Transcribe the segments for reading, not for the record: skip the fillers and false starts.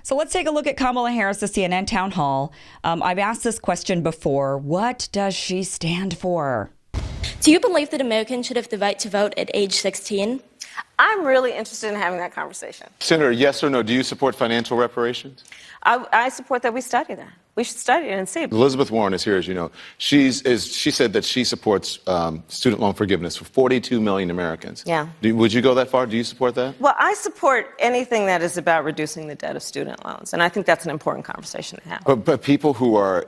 So let's take a look at Kamala Harris, the CNN town hall. I've asked this question before. What does she stand for? Do you believe that Americans should have the right to vote at age 16? I'm really interested in having that conversation. Senator, yes or no, do you support financial reparations? I support that we study that. We should study it and see. Elizabeth Warren is here, as you know. She said that she supports student loan forgiveness for 42 million Americans. Yeah. Would you go that far? Do you support that? Well, I support anything that is about reducing the debt of student loans, and I think that's an important conversation to have. But people who are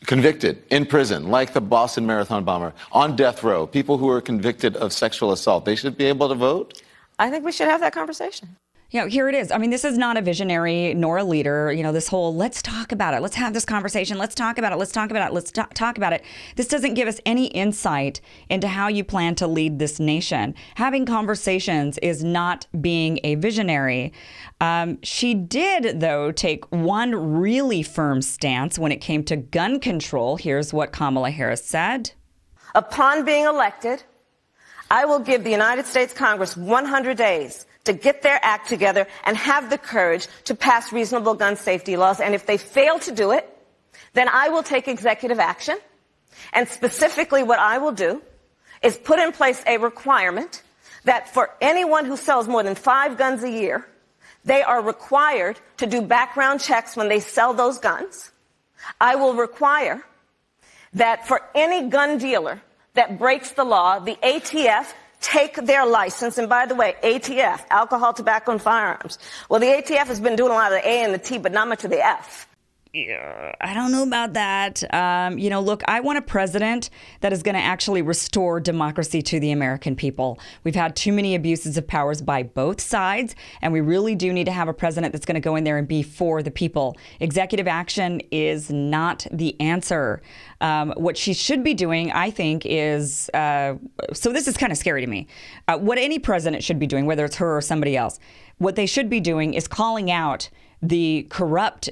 convicted in prison, like the Boston Marathon bomber, on death row, people who are convicted of sexual assault, they should be able to vote? I think we should have that conversation. Here it is. I mean, this is not a visionary nor a leader. This whole let's talk about it. Let's have this conversation. Let's talk about it. Let's talk about it. Let's talk about it. This doesn't give us any insight into how you plan to lead this nation. Having conversations is not being a visionary. She did, though, take one really firm stance when it came to gun control. Here's what Kamala Harris said. Upon being elected, I will give the United States Congress 100 days to get their act together and have the courage to pass reasonable gun safety laws. And if they fail to do it, then I will take executive action. And specifically what I will do is put in place a requirement that for anyone who sells more than 5 guns a year, they are required to do background checks when they sell those guns. I will require that for any gun dealer that breaks the law, the ATF take their license. And by the way, ATF, alcohol, tobacco, and firearms. Well, the ATF has been doing a lot of the A and the T, but not much of the F. Yeah, I don't know about that. Look, I want a president that is going to actually restore democracy to the American people. We've had too many abuses of powers by both sides, and we really do need to have a president that's going to go in there and be for the people. Executive action is not the answer. What she should be doing, I think, is, so this is kind of scary to me. What any president should be doing, whether it's her or somebody else, what they should be doing is calling out the corrupt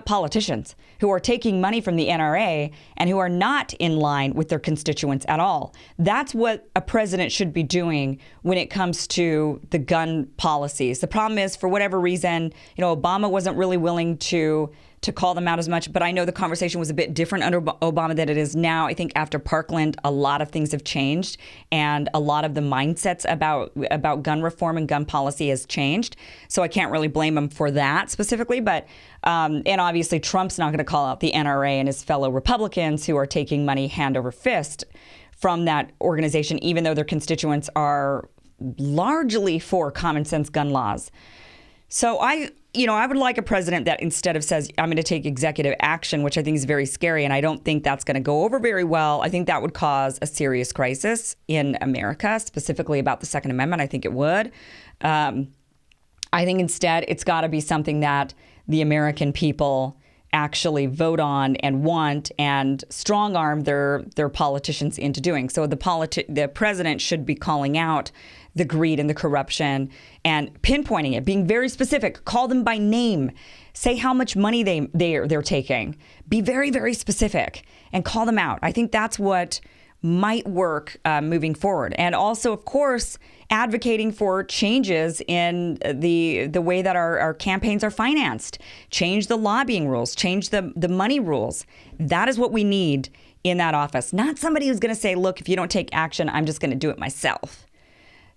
politicians who are taking money from the NRA and who are not in line with their constituents at all. That's what a president should be doing when it comes to the gun policies. The problem is, for whatever reason, Obama wasn't really willing to call them out as much, but I know the conversation was a bit different under Obama than it is now. I think after Parkland, a lot of things have changed, and a lot of the mindsets about gun reform and gun policy has changed. So I can't really blame him for that specifically, but and obviously Trump's not going to call out the NRA and his fellow Republicans who are taking money hand over fist from that organization, even though their constituents are largely for common sense gun laws. So I would like a president that instead of says, I'm going to take executive action, which I think is very scary, and I don't think that's going to go over very well. I think that would cause a serious crisis in America, specifically about the Second Amendment. I think it would. I think instead it's got to be something that the American people actually vote on and want and strong arm their politicians into doing. So the president should be calling out the greed and the corruption and pinpointing it, being very specific, call them by name, say how much money they're taking, be very, very specific and call them out. I think that's what might work moving forward. And also, of course, advocating for changes in the way that our campaigns are financed, change the lobbying rules, change the money rules. That is what we need in that office. Not somebody who's going to say, look, if you don't take action, I'm just going to do it myself.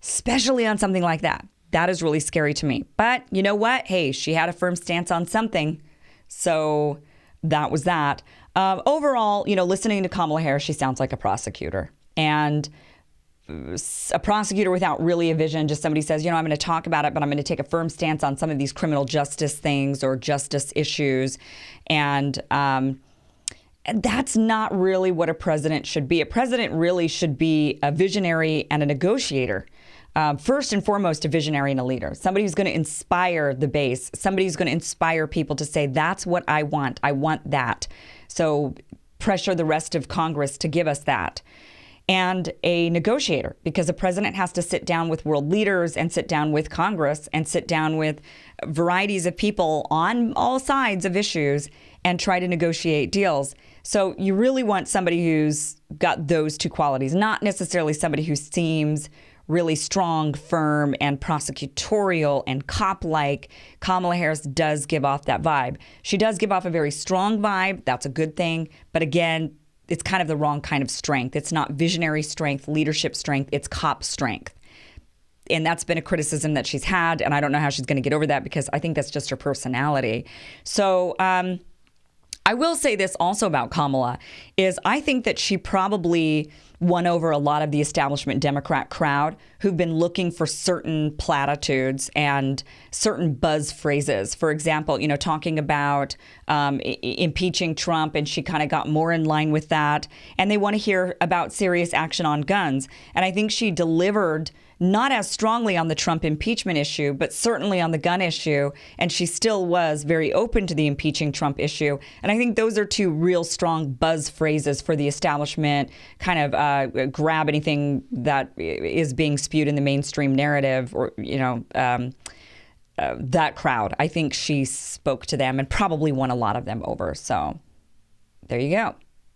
Especially on something like that. That is really scary to me. But you know what? Hey, she had a firm stance on something. So that was that. Overall, listening to Kamala Harris, she sounds like a prosecutor. And a prosecutor without really a vision, just somebody says, I'm going to talk about it, but I'm going to take a firm stance on some of these criminal justice things or justice issues. And that's not really what a president should be. A president really should be a visionary and a negotiator. First and foremost, a visionary and a leader, somebody who's going to inspire the base, somebody who's going to inspire people to say, that's what I want. I want that. So pressure the rest of Congress to give us that. And a negotiator, because a president has to sit down with world leaders and sit down with Congress and sit down with varieties of people on all sides of issues and try to negotiate deals. So you really want somebody who's got those two qualities, not necessarily somebody who seems really strong, firm, and prosecutorial and cop-like. Kamala Harris does give off that vibe. She does give off a very strong vibe. That's a good thing. But again, it's kind of the wrong kind of strength. It's not visionary strength, leadership strength. It's cop strength. And that's been a criticism that she's had. And I don't know how she's going to get over that, because I think that's just her personality. So I will say this also about Kamala, is I think that she probably won over a lot of the establishment Democrat crowd who've been looking for certain platitudes and certain buzz phrases. For example, talking about impeaching Trump, and she kind of got more in line with that. And they want to hear about serious action on guns. And I think she delivered not as strongly on the Trump impeachment issue, but certainly on the gun issue. And she still was very open to the impeaching Trump issue. And I think those are two real strong buzz phrases for the establishment, kind of grab anything that is being spewed in the mainstream narrative, or, that crowd. I think she spoke to them and probably won a lot of them over. So there you go.